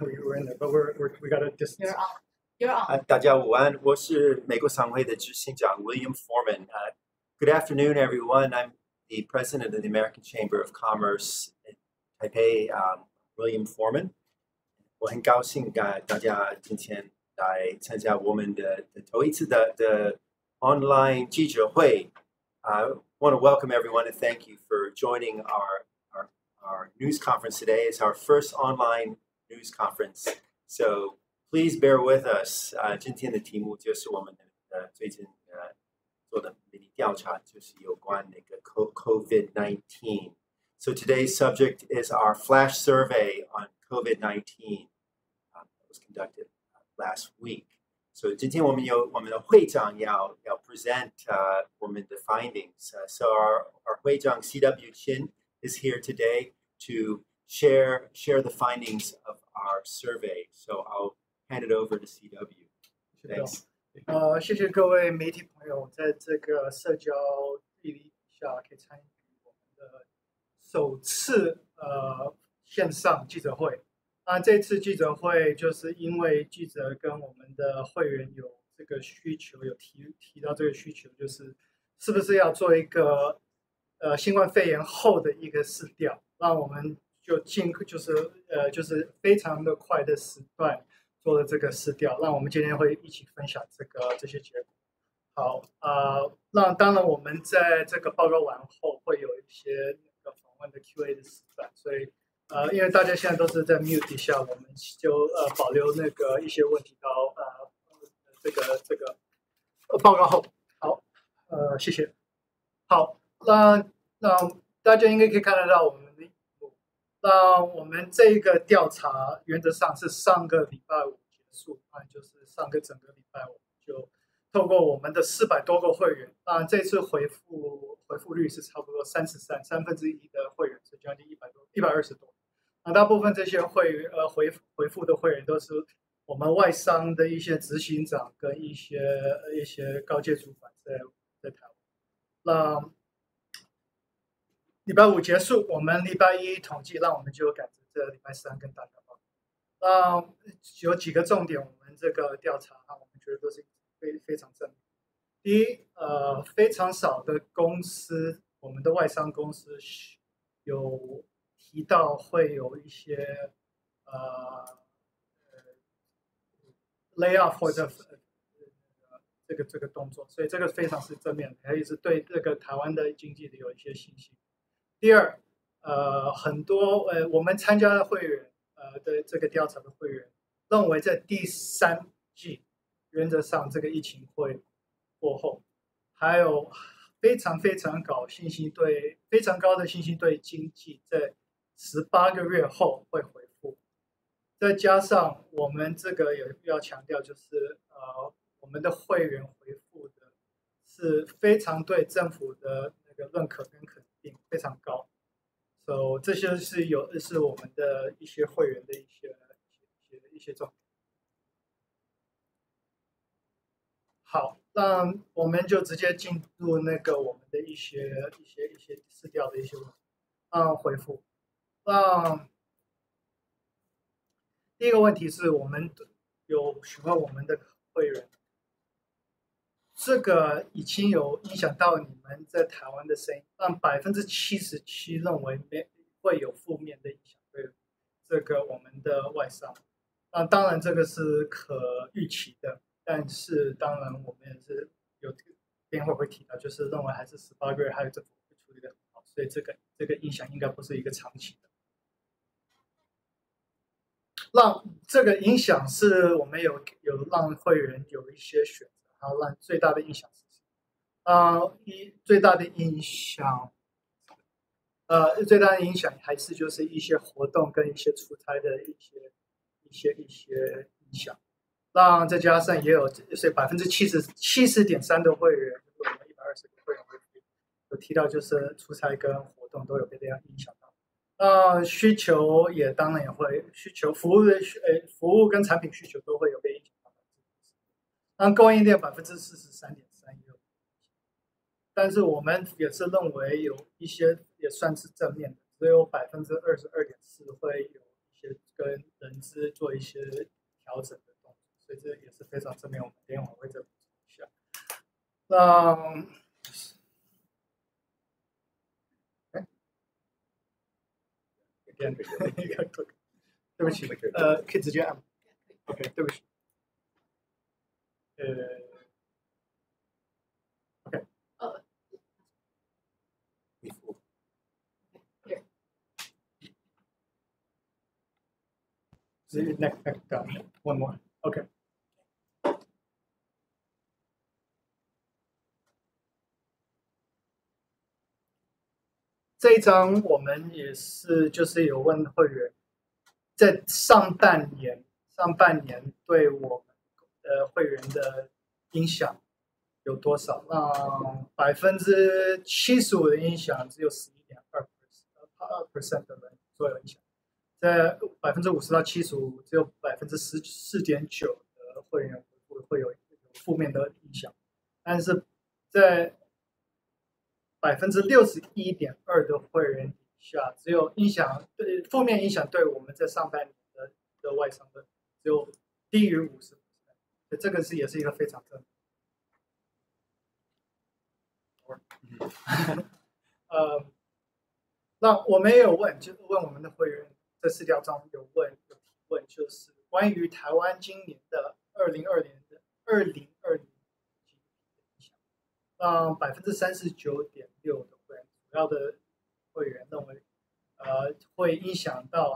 we're in there, but we got a distance. You're on. 大家午安，我是美国商会的执行长 William Foreman. Good afternoon, everyone. I'm the president of the American Chamber of Commerce in Taipei, William Foreman. 我很高兴大家今天来参加我们的头一次的 online 记者会。I want to welcome everyone and thank you for joining our news conference today. It's our first online news conference, so please bear with us. 今天的题目就是我们最近做的民意调查，就是有关那个 COVID-19. So today's subject is our flash survey on COVID-19 that was conducted last week. So 今天我们的会长要 present 我们的 findings. So our 会长 C.W. Chin is here today to share the findings of our survey. So I'll hand it over to C.W. Thanks. 谢谢各位媒体朋友在这个社交地理下可以参与我们的首次线上记者会。这次记者会就是因为记者跟我们的会员有这个需求，有提到这个需求，就是是不是要做一个新冠肺炎后的一个市调，让我们就是非常的快的时段做了这个市调，让我们今天会一起分享这些结果。好，当然我们在这个报告完后会有一些那个访问的 Q&A 的时段，所以因为大家现在都是在 mute 底下，我们就保留那个一些问题到这个报告后。好，谢谢。好，那大家应该可以看得到我们的荧幕。那我们这个调查原则上是上个礼拜五结束，就是上个整个礼拜五就透过我们的400多个会员，当然这次回复率是差不多3/3的会员，是将近120多。大部分这些回复的会员都是我们外商的一些执行长跟一些高阶主管在台湾。那礼拜五结束，我们礼拜一统计，让我们就赶着这礼拜三跟大家报告。有几个重点，我们这个调查我们觉得都是非常正面。第一，非常少的公司，我们的外商公司有提到会有一些layoff 或者这个动作，所以这个非常是正面的，也是对这个台湾的经济的有一些信心。第二，很多我们参加的会员的这个调查的会员认为，在第3季原则上这个疫情会过后，还有非常高的信心对经济在18个月后会恢复。再加上我们这个也要强调，就是我们的会员回复的是非常对政府的那个认可跟肯定非常高，所以这些是我们的一些会员的一些重点。好，那我们就直接进入那个我们的一些市调的一些问题回复。第一个问题是我们有询问我们的会员，这个已经有影响到你们在台湾的生意，让77%认为会有负面的影响对这个我们的外商。当然这个是可预期的，但是当然我们也是有电话会提到，就是认为还是18个月还有政府会处理得很好，所以这个影响应该不是一个长期的。让这个影响是我们有让会员有一些选择，然后让最大的影响是什么？最大的影响还是就是一些活动跟一些出差的一些影响。让再加上也有所以70.3%的会员，就是我们120个会员有提到，就是出差跟活动都有被这样影响到。需求也当然也会，服务跟产品需求都会有被影响到。那供应链43.3%也有，但是我们也是认为有一些也算是正面的，只有22.4%会有一些跟人资做一些调整的动作，所以这也是非常正面。我们等一会会再补充一下。那对不起，可以直接按。OK， 对不起。OK。Next down. One more. OK。这一章我们也是就是有问会员，在上半年对我们会员的影响有多少？那75%的影响只有11.2% 的人都有影响，在50%到75%只有14.9%的会员会有负面的影响，但是在61.2%的会员底下，只有负面影响对我们在上半年的外商的只有低于50%，所以这个也是一个非常正那我们也有问，就是问我们的会员，这4条中有提问，就是关于台湾今年的2020年的让39.6%的会员，主要的会员认为，会影响到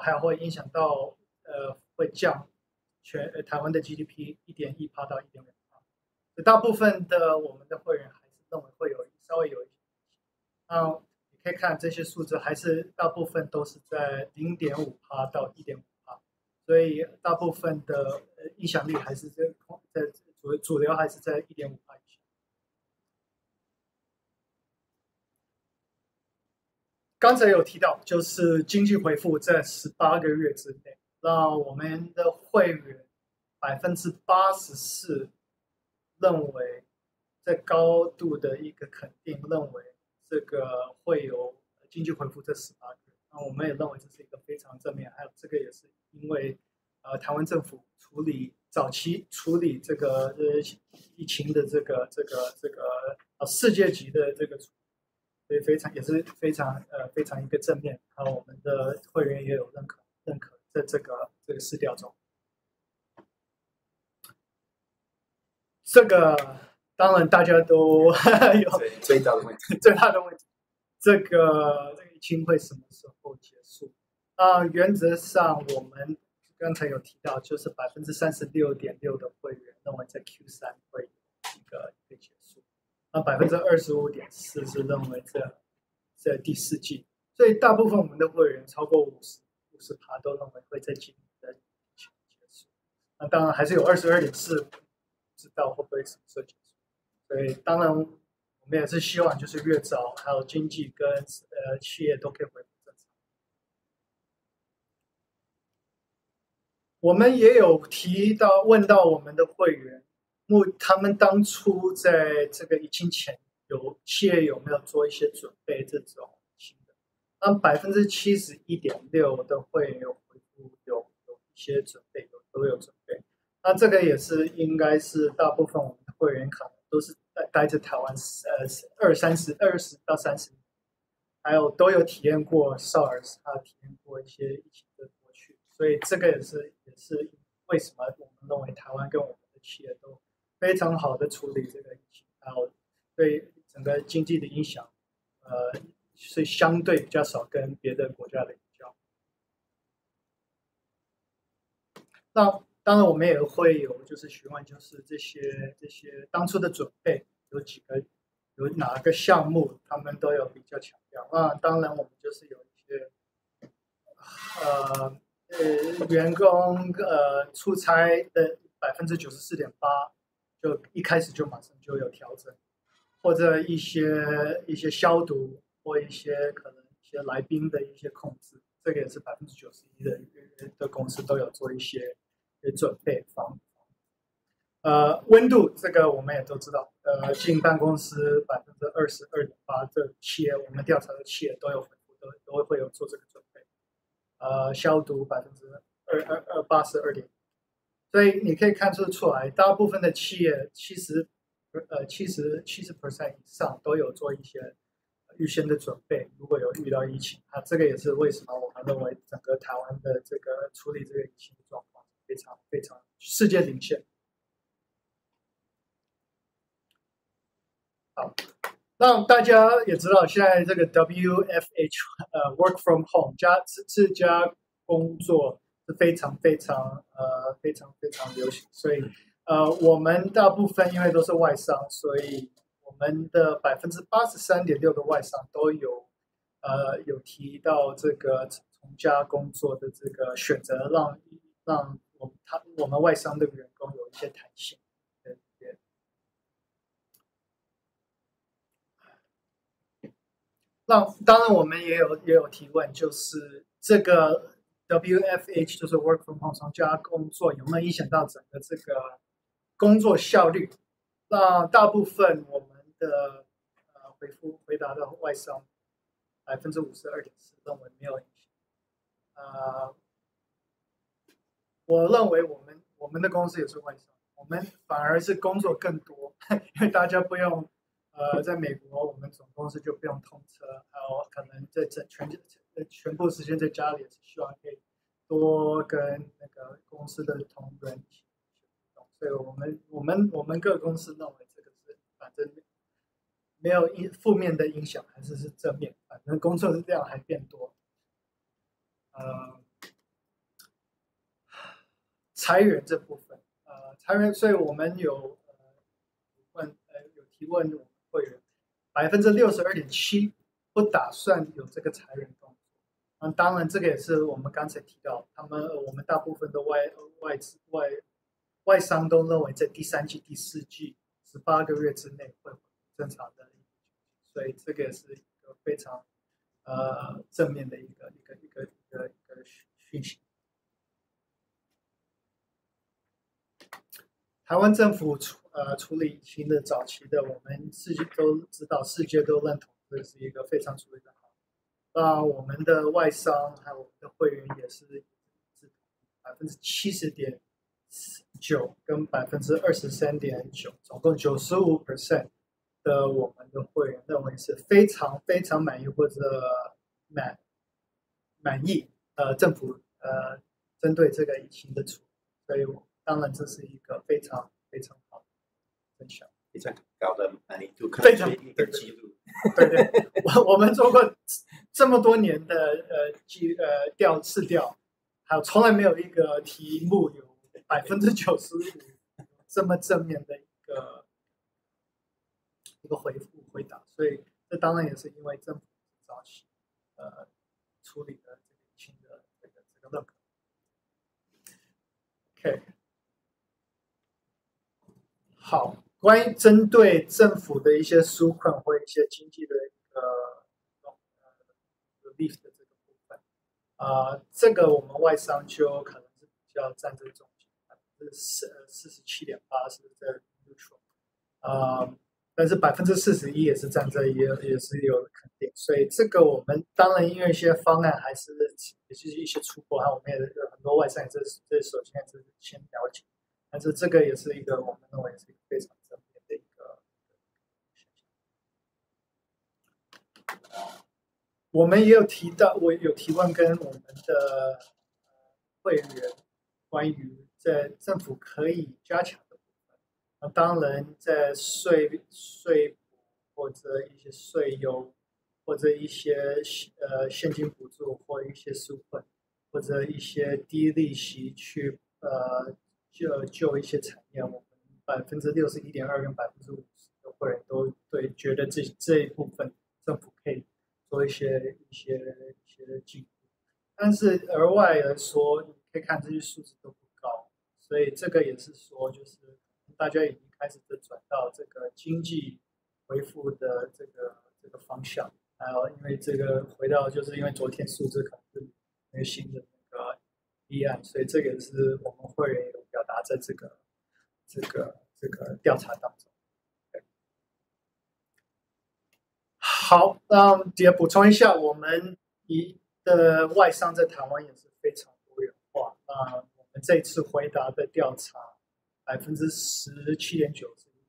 会降台湾的 GDP 1.1%到1.5%，大部分的我们的会员还是认为会稍微有一些影响。你可以看这些数字，还是大部分都是在0.5%到1.5%，所以大部分的影响力还是在主流还是在1.5%以下。刚才有提到，就是经济恢复在18个月之内，让我们的会员84%认为，在高度的一个肯定，认为这个会有经济恢复这18个月。那我们也认为这是一个非常正面，还有这个也是因为台湾政府早期处理这个疫情的这个世界级的这个处理。所以也是非常一个正面，还有我们的会员也有认可在这个市调中。这个当然大家都有最大的问题，这个疫情会什么时候结束？原则上我们刚才有提到，就是36.6%的会员认为在 Q3 会有一个结束。25.4%是认为在第4季，所以大部分我们的会员超过50%都认为会在今年的结束。那当然还是有22.4%不知道会不会什么时候结束。所以当然我们也是希望就是越早，还有经济跟企业都可以恢复正常。我们也有问到我们的会员。他们当初在这个疫情前，企业有没有做一些准备？这种新的，那71.6%的会员有回复有一些准备，都有准备。那这个也是应该是大部分我们的会员可能都是待在台湾20到30年，还有都有体验过 SARS， 体验过一些疫情的过去，所以这个也是为什么我们认为台湾跟我们的企业都非常好的处理这个疫情，还有对整个经济的影响，是相对比较少跟别的国家的比较。那当然我们也会有就是询问，就是这些当初的准备有哪个项目他们都有比较强调。那当然我们就是有一些员工出差的94.8%。就一开始就马上就有调整，或者一些消毒，或一些可能一些来宾的一些控制，这个也是91%的公司都有做一些准备防。温度这个我们也都知道，进办公室22.8%的企业，我们调查的企业都有回复，都会有做这个准备。消毒82.1%，所以你可以看出来，大部分的企业70% 以上都有做一些预先的准备，如果有遇到疫情，这个也是为什么我们认为整个台湾的这个处理这个疫情的状况非常非常世界领先。好，让大家也知道，现在这个 WFH work from home 自家工作是非常流行，所以我们大部分因为都是外商，所以我们的83.6%的外商都有提到这个从家工作的这个选择，让我们外商的员工有一些弹性。当然我们也有提问，就是这个 WFH 就是 Work from Home 从家工作有没有影响到整个这个工作效率？那大部分我们的回答的外商52.4%认为没有影响。我认为我们的公司也是外商，我们反而是工作更多，因为大家不用在美国，我们总公司就不用通车，还有可能在全部时间在家里，也是希望可以多跟那个公司的同仁一起互动。所以我们各公司认为这个是反正没有负面的影响，还是正面，反正工作量还变多。裁员这部分，裁员，所以我们有提问我们会员，62.7%不打算有这个裁员动作。当然这个也是我们刚才提到，我们大部分的外商都认为在第3季、第4季18个月之内会正常的，所以这个也是一个非常正面的一个讯息。台湾政府处理疫情的早期的，我们世界都知道，世界都认同这是一个非常处理的好。那我们的外商还有我们的会员也是70.9%跟23.9%，总共95% 的我们的会员认为是非常满意或者满意政府针对这个疫情的处理，所以当然这是一个非常好的分享，非常高的满意度，非常一个记录。对，我们做过这么多年的试调，还有从来没有一个题目有95%这么正面的一个回答，所以这当然也是因为政府早期处理的这个疫情的这个认可。OK， 好，关于针对政府的一些纾困或一些经济的一个relief 的这个部分，这个我们外商就可能是比较站在中间，47.8%是在 neutral，但是41%也是站在也是有肯定，所以这个我们当然因为一些方案还是也是一些出国，还有我们也很多外商也这首先是先了解，但是这个也是一个我们认为是一个非常正面的一个现象。我们也有提到，我有提问跟我们的会员关于在政府可以加强的部分，当然在税补或者一些税优，或者一些现金补助或一些纾困，或者一些低利息去救一些产业，我们61.2%跟50%的会员都觉得这一部分政府可以做一些进步，但是额外来说，你可以看这些数字都不高，所以这个也是说，就是大家已经开始转到这个经济恢复的这个方向，还有因为这个回到就是因为昨天数字可能是那个新的那个议案，所以这个也是我们会员有表达在这个调查当中。好，也补充一下，我们的外商在台湾也是非常多元化。我们这次回答的调查，17.9%是一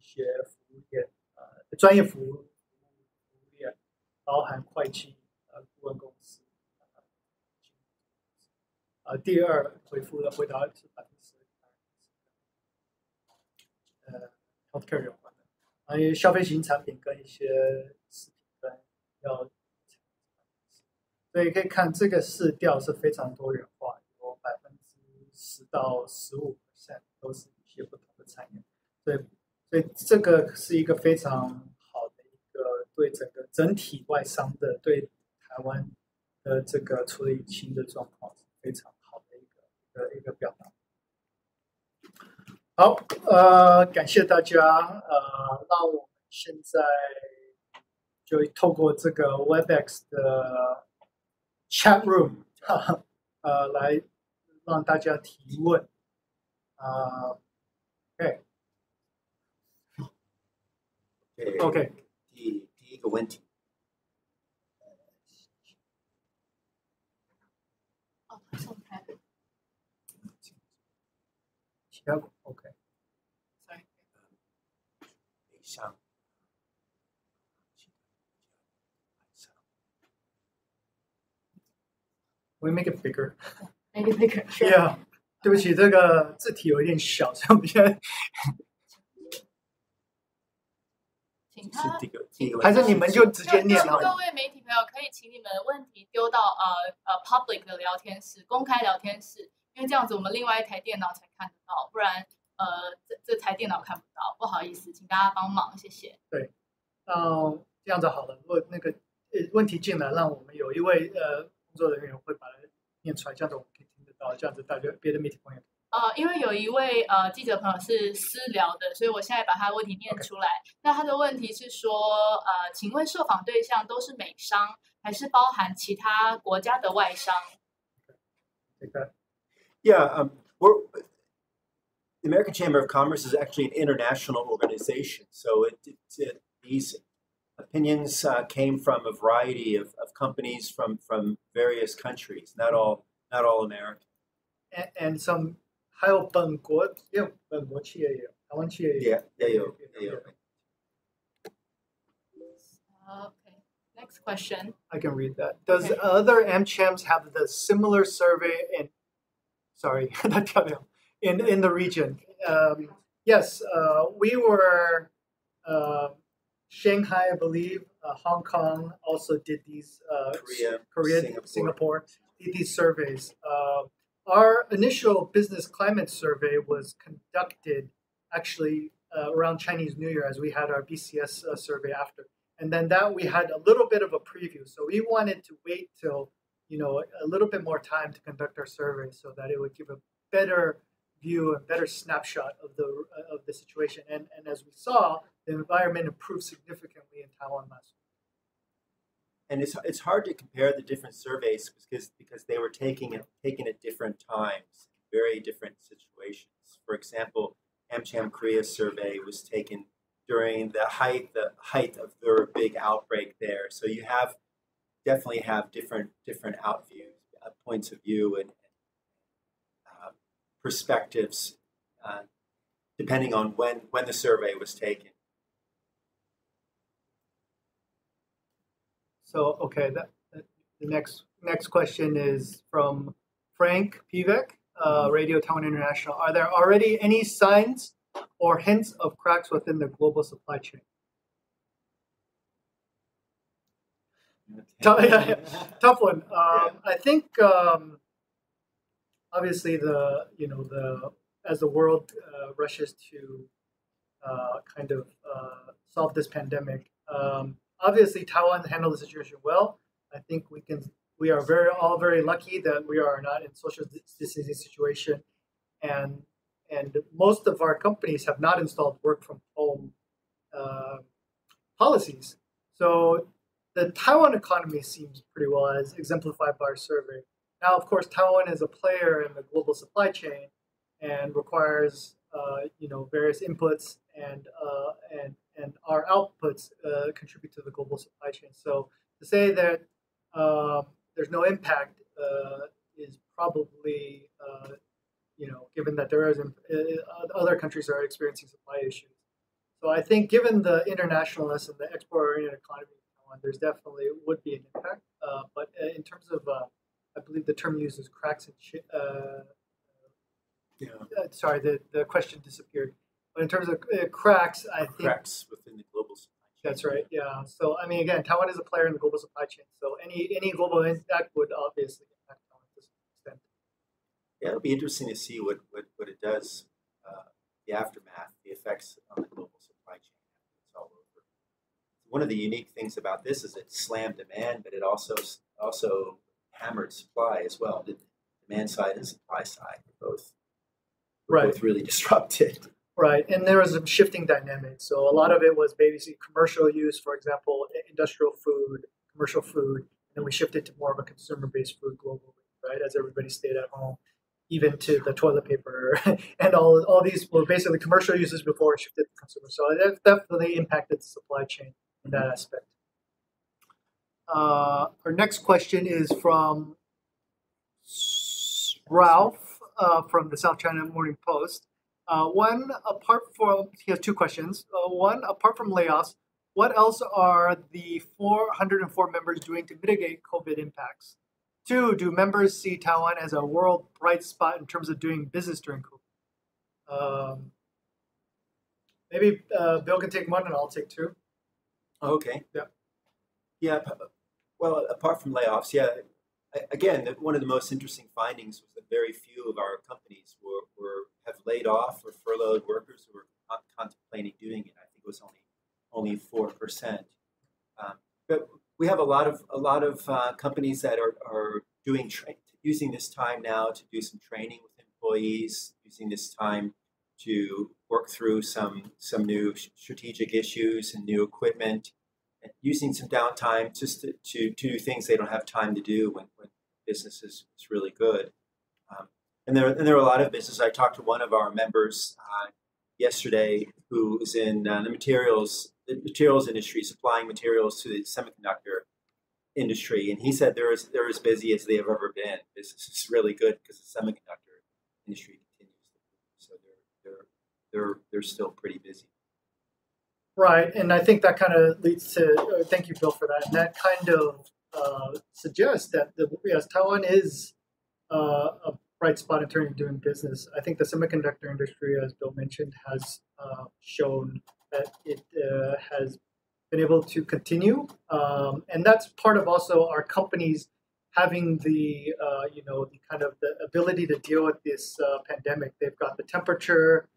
些服务业，专业服务业，包含会计、顾问公司。第二回答是healthcare 有关的，还有消费型产品跟一些食品跟要。所以可以看这个市调是非常多元化，有10%到15%都是一些不同的产业。所以这个是一个非常好的一个对整体外商的对台湾的这个处理新的状况是非常好的一个表达。好，感谢大家，那我们现在就透过这个 Webex 的 Chat Room， 来让大家提问。OK， 第一个问题。其他 OK。We make it bigger. Make it bigger. Sure. Yeah. 对不起，这个字体有一点小，所以我们现在。请他，还是你们就直接念好。各位媒体朋友，可以请你们的问题丢到public 的聊天室，公开聊天室，因为这样子我们另外一台电脑才看得到，不然这台电脑看不到，不好意思，请大家帮忙，谢谢。对，这样子好了，如果那个问题进来，让我们有一位工作人员会把它念出来，这样子我们可以听得到，这样子大家别的媒体朋友。因为有一位记者朋友是私聊的，所以我现在把他的问题念出来。Okay. 那他的问题是说，请问受访对象都是美商，还是包含其他国家的外商？ Yeah, the American Chamber of Commerce is actually an international organization, so these opinions came from a variety of companies from various countries, not all American. And some. 还有本国企业也有，台湾企业也有。Okay. Next question. I can read that. Does other AmChams have the similar survey in the region? Yes, we were Shanghai, I believe. Hong Kong also did these. Korea, Singapore did these surveys. Our initial business climate survey was conducted actually around Chinese New Year, as we had our BCS survey after. And then that we had a little bit of a preview. So we wanted to wait till, a little bit more time to conduct our survey so that it would give a better view, a better snapshot of the situation. And as we saw, the environment improved significantly in Taiwan last week. And it's hard to compare the different surveys because they were taken at different times, very different situations. For example, AmCham Korea survey was taken during the height of their big outbreak there. So you definitely have different points of view and perspectives depending on when the survey was taken. So, okay, the next question is from Frank Pivek, Radio Taiwan International. Are there already any signs or hints of cracks within the global supply chain? Tough one. I think obviously as the world rushes to kind of solve this pandemic. Obviously, Taiwan handled the situation well. I think we are all very lucky that we are not in social distancing situation, and most of our companies have not installed work from home policies. So the Taiwan economy seems pretty well, as exemplified by our survey. Now, of course, Taiwan is a player in the global supply chain and requires various inputs and our outputs contribute to the global supply chain. So to say that there's no impact is probably given that there is other countries are experiencing supply issues. So I think given the internationalness and the export-oriented economy of Taiwan, there's definitely would be an impact. But in terms of, I believe the term used is cracks and sorry, the question disappeared. But in terms of cracks, I think cracks within the global supply chain. That's right. Yeah. So I mean, again, Taiwan is a player in the global supply chain. So any global impact would obviously impact Taiwan to some extent. Yeah, it'll be interesting to see what it does, the aftermath, the effects on the global supply chain after it's all over. One of the unique things about this is it slammed demand, but it also hammered supply as well. The demand side and supply side were both really disrupted. Right, and there was some shifting dynamics. So a lot of it was basically commercial use, for example, industrial food, commercial food, and then we shifted to more of a consumer-based food globally, right? As everybody stayed at home, even to the toilet paper and all these were basically commercial uses before it shifted to consumer. So that definitely impacted the supply chain in that aspect. Our next question is from Ralph from the South China Morning Post. He has two questions. One, apart from layoffs, what else are the 404 members doing to mitigate COVID impacts? Two, do members see Taiwan as a world bright spot in terms of doing business during COVID? Maybe Bill can take one and I'll take two. Okay. Yeah. Yeah. Well, apart from layoffs, yeah. Again, one of the most interesting findings was that very few of our companies have laid off or furloughed workers who were contemplating doing it. I think it was only 4%. But we have a lot of companies that are using this time now to do some training with employees, using this time to work through some new strategic issues and new equipment, and using some downtime just to do things they don't have time to do when business is really good. And there are a lot of businesses. I talked to one of our members yesterday who is in the materials industry, supplying materials to the semiconductor industry, and he said they're as busy as they have ever been. Business is really good because the semiconductor industry continues to boom, so they're still pretty busy. Right, and I think that kind of leads to thank you, Bill, for that. And that kind of suggests that yes, Taiwan is a bright spot in terms of doing business. I think the semiconductor industry, as Bill mentioned, has shown that it has been able to continue, and that's part of also our companies having the the kind of the ability to deal with this pandemic. They've got the temperature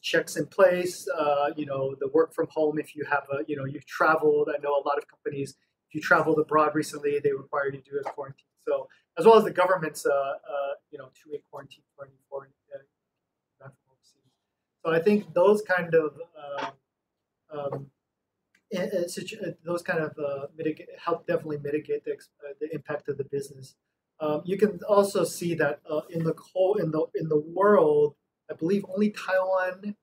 checks in place. The work from home. If you have you've traveled. I know a lot of companies. If you traveled abroad recently, they require you to do a quarantine. So as well as the government's 2-week quarantine for any foreign from overseas. So I think those kind of help definitely mitigate the impact of the business. You can also see that in the world, I believe only Taiwan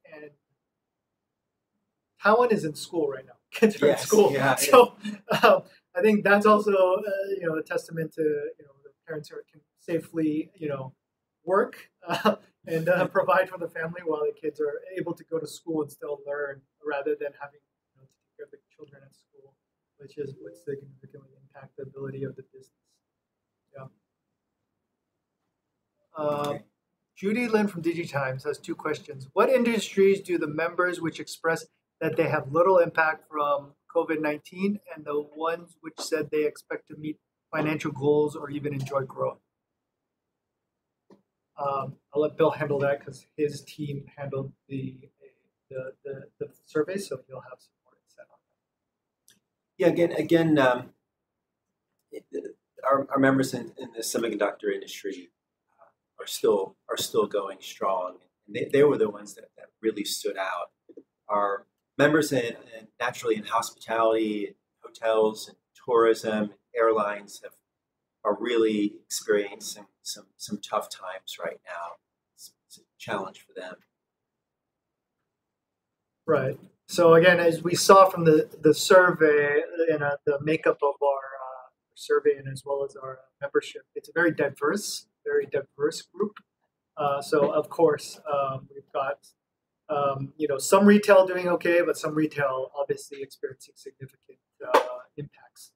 is in school right now. Kids are in school, yeah. So I think that's also a testament to the parents who can safely work and provide for the family while the kids are able to go to school and still learn, rather than having to take care of the children at school, which would significantly impact the ability of the business. Yeah. Judy Lin from DigiTimes has two questions. What industries do the members which express that they have little impact from COVID-19 and the ones which said they expect to meet financial goals or even enjoy growth? I'll let Bill handle that because his team handled the survey, so he'll have some more insight on that. Yeah, again, our members in the semiconductor industry are still going strong. And they were the ones that really stood out. Our members naturally in hospitality, hotels, and tourism, airlines are really experiencing some tough times right now. It's a challenge for them. Right. So again, as we saw from the survey, the makeup of survey and as well as our membership. It's a very diverse group. So of course, we've got some retail doing okay, but some retail obviously experiencing significant impacts,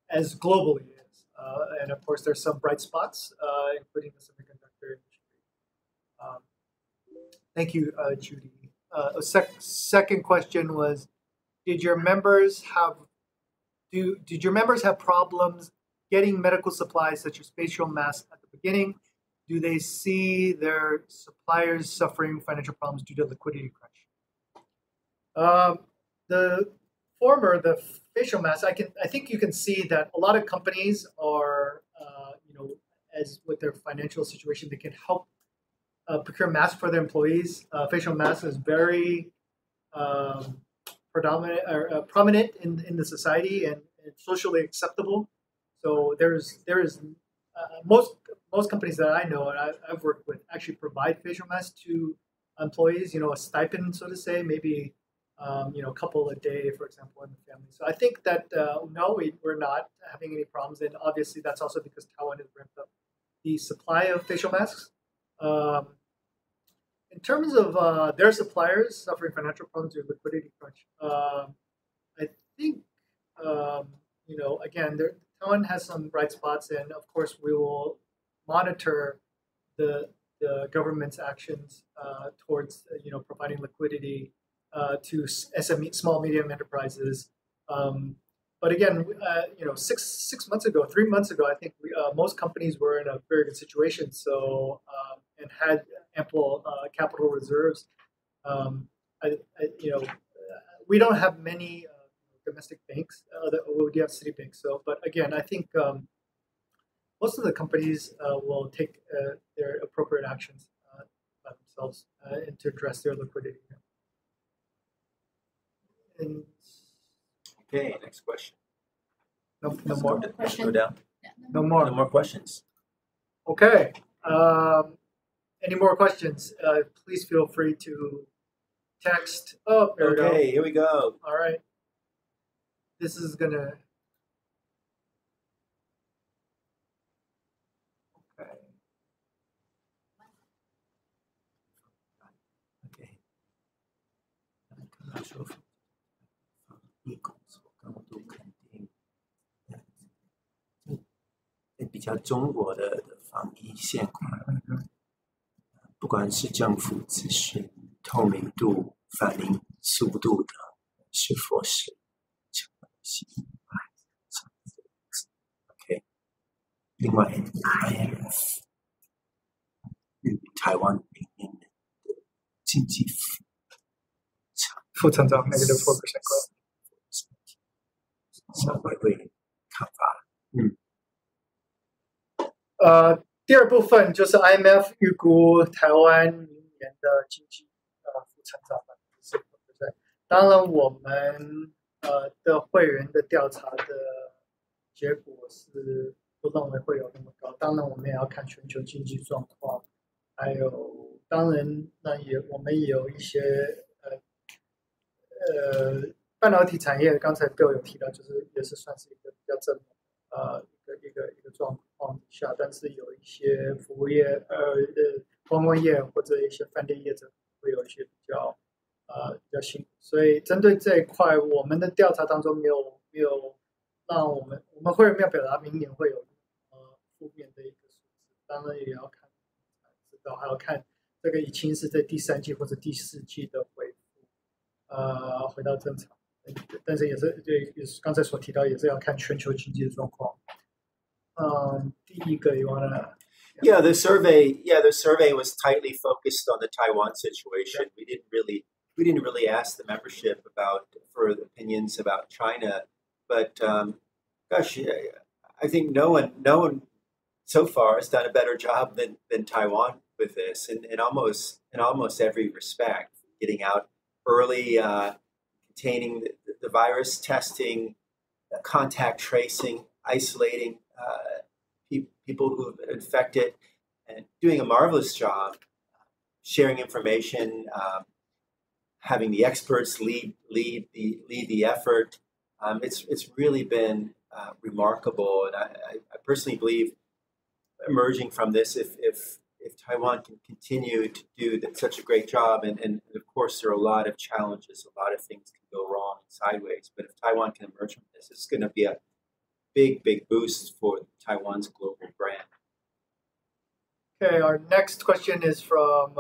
as globally is. And of course, there's some bright spots, including the semiconductor industry. Thank you, Judy. Second question was, did your members have problems getting medical supplies such as facial masks at the beginning? Do they see their suppliers suffering financial problems due to liquidity crunch? The former, the facial masks, I think you can see that a lot of companies are, as with their financial situation, they can help procure masks for their employees. Facial masks is very prominent in the society and socially acceptable. So there is most companies that I know and I've worked with actually provide facial masks to employees. A stipend, so to say, maybe a couple a day, for example, in the family. So I think that no, we're not having any problems, and obviously that's also because Taiwan has ramped up the supply of facial masks. In terms of their suppliers suffering financial problems due to liquidity crunch, I think again, Taiwan has some bright spots, and of course we will monitor the government's actions towards providing liquidity to SME, small medium enterprises. But again, 6 months ago, 3 months ago, I think most companies were in a very good situation. So and had ample capital reserves. We don't have many domestic banks. We do have city banks. So, but again, I think most of the companies will take their appropriate actions by themselves and to address their liquidity. And Okay, next question. No more. Go down. Yeah, No more. No more questions. Okay. Any more questions? Please feel free to text. Oh, there we go. Okay, here we go. All right. This is gonna. Okay. Okay. 刚才说防疫工作高度肯定，比较中国的防疫现况，不管是政府资讯透明度、反应速度的，是否是成本性。OK， 另外 IMF 与台湾明年的经济负成长 negative 4% growth。小慧慧看法。第二部分就是 IMF 预估台湾明年的经济负成长4%。当然，我们的会员的调查的结果是不认为会有那么高。当然，我们也要看全球经济状况，还有当然我们也有一些半导体产业，刚才 Bill 有提到，就是也是算是一个比较正一个状况下，但是有一些服务业观光业或者一些饭店业者会有一些比较辛苦，所以针对这一块，我们的调查当中没有让我们会员没有表达明年会有负面的一个数字，当然也要看知道，还要看这个疫情是在第3季或者第4季的恢复，回到正常。但是也是刚才所提到，也是要看全球经济的状况。第一个 you wanna? Yeah, the survey was tightly focused on the Taiwan situation. Yeah. We didn't really ask the membership for opinions about China, but gosh, I think no one so far has done a better job than Taiwan with this, in almost every respect, getting out early. Containing the virus, testing, contact tracing, isolating people who have infected, and doing a marvelous job sharing information, having the experts lead the effort. It's really been remarkable. And I personally believe emerging from this, if Taiwan can continue to do such a great job, and of course there are a lot of challenges, a lot of things can go wrong and sideways, but if Taiwan can emerge from this, it's going to be a big boost for Taiwan's global brand. Okay, our next question is from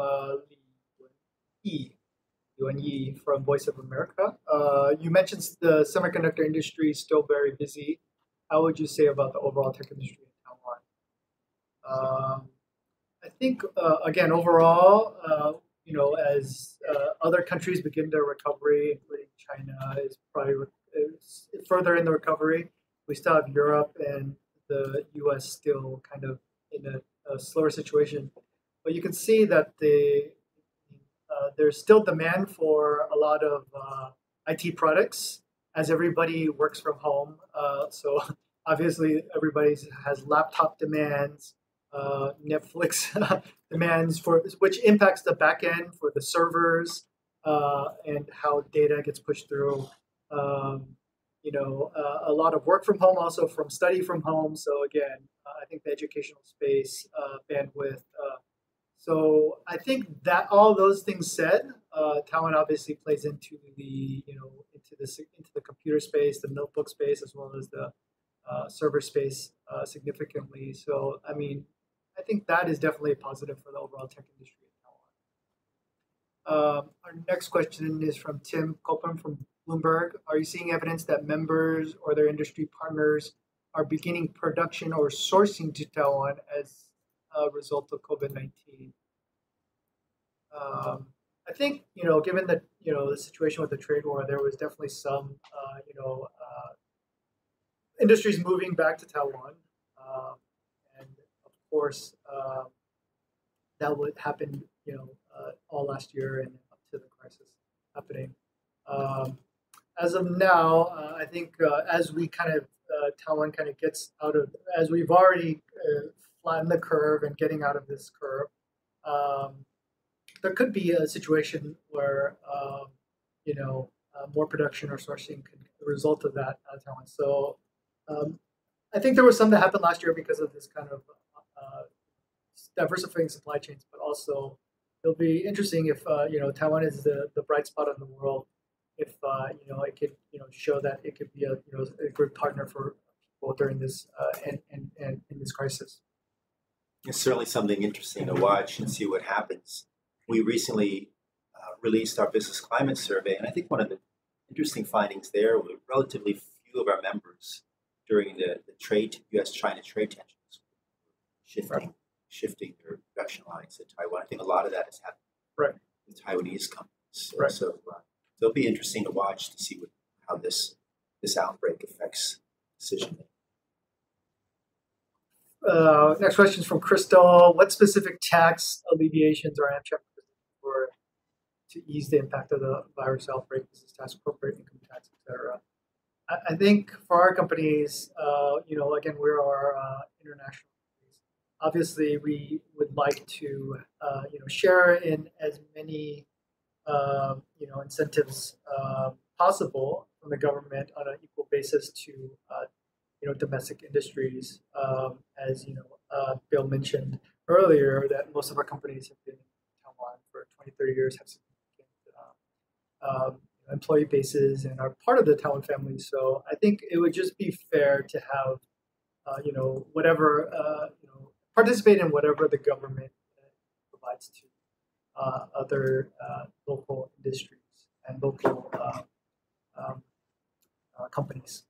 Yuan Yi from Voice of America. You mentioned the semiconductor industry is still very busy. How would you say about the overall tech industry in Taiwan? I think, again, overall, as other countries begin their recovery, including China is probably further in the recovery. We still have Europe and the U.S. still kind of in a slower situation. But you can see that there's still demand for a lot of IT products as everybody works from home. So obviously everybody has laptop demands, Netflix demands which impacts the back end for the servers and how data gets pushed through. A lot of work from home, also from study from home. So again, I think the educational space, bandwidth. So I think that all those things said, Taiwan obviously plays into the into the computer space, the notebook space, as well as the server space significantly. So I mean, I think that is definitely a positive for the overall tech industry in Taiwan. Our next question is from Tim Copeland from Bloomberg. Are you seeing evidence that members or their industry partners are beginning production or sourcing to Taiwan as a result of COVID-19? I think, given that, the situation with the trade war, there was definitely some, industries moving back to Taiwan. And of course, that would happen, all last year and up to the crisis happening. As of now, I think as we kind of, Taiwan kind of gets out of, as we've already flattened the curve and getting out of this curve, there could be a situation where, more production or sourcing could result of that out of Taiwan. So I think there was some that happened last year because of this kind of diversifying supply chains, but also it'll be interesting if, Taiwan is the bright spot in the world. If it could show that it could be a good partner for people during this and in this crisis. It's certainly something interesting to watch and see what happens. We recently released our business climate survey, and I think one of the interesting findings there were relatively few of our members during the U.S.-China trade tensions shifting their production lines to Taiwan. I think a lot of that has happened with Taiwanese companies. Right. So it'll be interesting to watch to see how this outbreak affects decision making. Next question is from Crystal. What specific tax alleviations are AmCham for to ease the impact of the virus outbreak, business tax, corporate income tax, etc.? I think for our companies, again, we're our international companies. Obviously, we would like to, share in as many incentives possible from the government on an equal basis to domestic industries. As Bill mentioned earlier, that most of our companies have been in Taiwan for 20, 30 years, have significant employee bases and are part of the Taiwan family. So I think it would just be fair to have whatever participate in whatever the government provides to other local industries and local companies.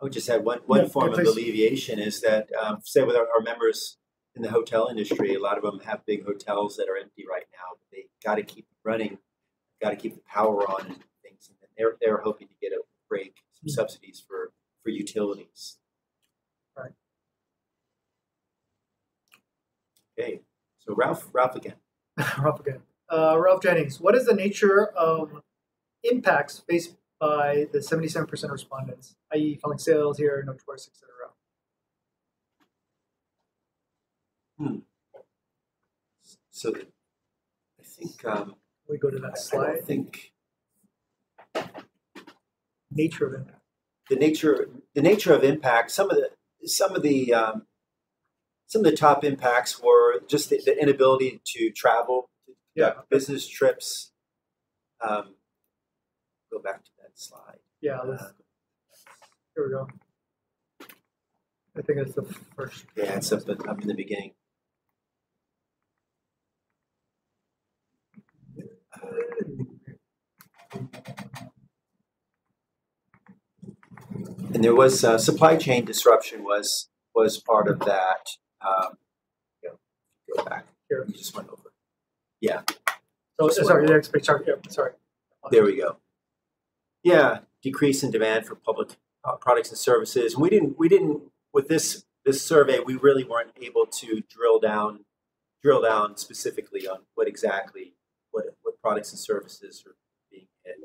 I would just add one form of alleviation is that, say with our members in the hotel industry, a lot of them have big hotels that are empty right now. But they got to keep running, got to keep the power on and things. And they're hoping to get a break, some subsidies for utilities. Right. Okay, so Ralph again. Ralph Jennings, what is the nature of impacts faced by the 77% respondents, i.e. falling sales here, no tourists, etc.? So I think we go to that slide. I think nature of impact. the nature of impact. Some of the top impacts were just the inability to travel, to conduct business trips. Go back to that slide. Yeah, here we go. I think it's the first. Yeah, it's up in the beginning. And there was supply chain disruption was part of that. Go back. Here. You just went over. Yeah. So sorry, the next picture. Yeah, sorry. There we go. Yeah, decrease in demand for public products and services. We didn't with this survey. We really weren't able to drill down specifically on what products and services are being hit.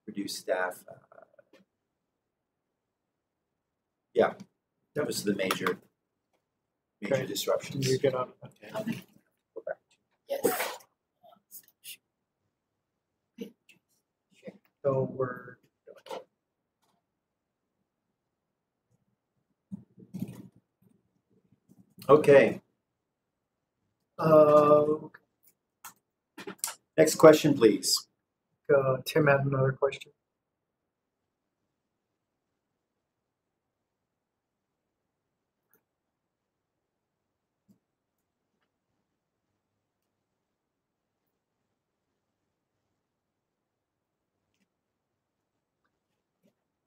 Reduced staff. Yeah, that was the major disruptions. Can you get on? Okay. Go back. Yes. So we're. Okay. Next question, please. Tim had another question.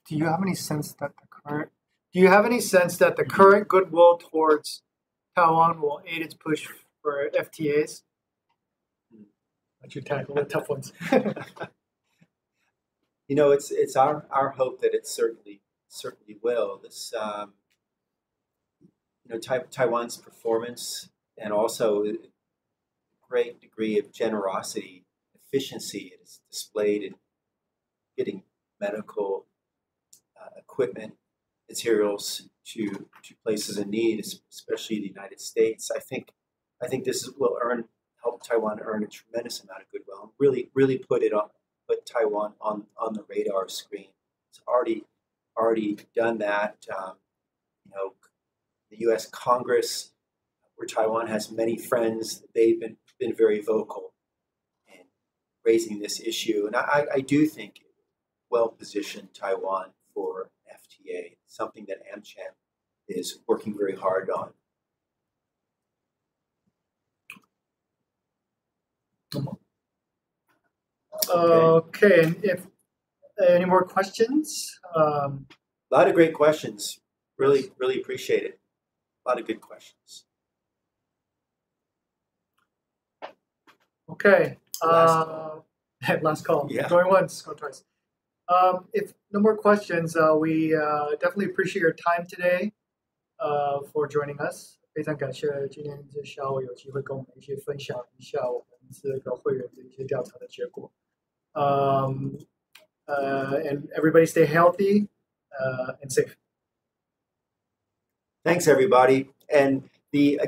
Do you have any sense that the current goodwill towards Taiwan will aid its push for FTAs? Let you tackle the tough ones. It's our hope that it certainly will. This Taiwan's performance and also a great degree of generosity, efficiency it is displayed in getting medical equipment, materials to places in need, especially the United States. I think this will help Taiwan earn a tremendous amount of goodwill. Really put Taiwan on the radar screen. It's already done that. The U.S. Congress, where Taiwan has many friends, they've been very vocal in raising this issue, and I do think it well positioned Taiwan for FTA, something that AmCham is working very hard on. Okay, and if any more questions? A lot of great questions. Really appreciate it. A lot of good questions. Okay. Last call. Yeah. Going once, going twice. If no more questions, we definitely appreciate your time today for joining us. 非常感谢今天这下午有机会跟我们一起分享一下我们这个会员的一些调查的结果。And everybody stay healthy and safe. Thanks, everybody. And the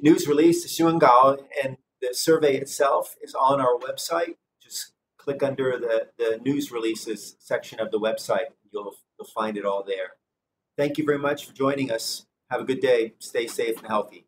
news release, the 新闻稿, and the survey itself is on our website. Just click under the news releases section of the website. You'll find it all there. Thank you very much for joining us. Have a good day. Stay safe and healthy.